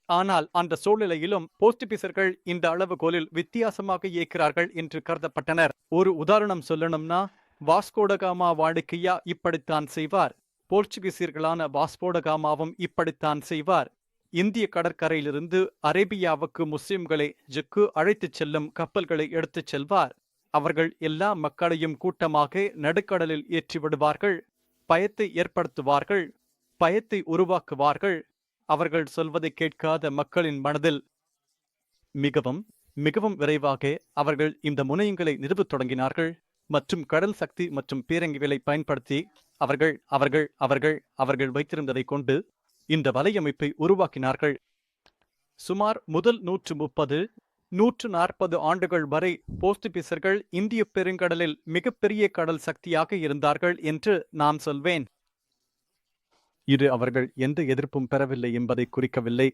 ஆனால் அந்த சூழ்நிலையிலும் போர்த்துகீசர்கள் இந்த அளவுகோலில் வித்தியாசமாக இயக்கிறார்கள் என்று கருதப்பட்டனர். ஒரு உதாரணம் சொல்லணும்னா, வாஸ்கோடகாமா வாடிக்கையா இப்படித்தான் செய்வார். போர்ச்சுகீசியர்களான வாஸ்கோடகாமாவும் இப்படித்தான் செய்வார். இந்திய கடற்கரையிலிருந்து அரேபியாவுக்கு முஸ்லிம்களை ஜுக்கு அழைத்துச் செல்லும் கப்பல்களை எடுத்துச் செல்வார். அவர்கள் எல்லா மக்களையும் கூட்டமாக நடுக்கடலில் ஏற்றி விடுவார்கள். பயத்தை ஏற்படுத்துவார்கள். பயத்தை உருவாக்குவார்கள். அவர்கள் சொல்வதை கேட்காத மக்களின் மனதில் மிகவும் மிகவும் விரைவாக அவர்கள் இந்த முனையங்களை நிறுவத் தொடங்கினார்கள். மற்றும் கடல் சக்தி மற்றும் பீரங்கிகளை பயன்படுத்தி அவர்கள் அவர்கள் அவர்கள் அவர்கள் வைத்திருந்ததை கொண்டு இந்த வலையமைப்பை உருவாக்கினார்கள். சுமார் முதல் 130-140 ஆண்டுகள் வரை போர்த்துகீசர்கள் இந்திய பெருங்கடலில் மிகப்பெரிய கடல் சக்தியாக இருந்தார்கள் என்று நான் சொல்வேன். இது அவர்கள் எந்த எதிர்ப்பும் பெறவில்லை என்பதை குறிக்கவில்லை.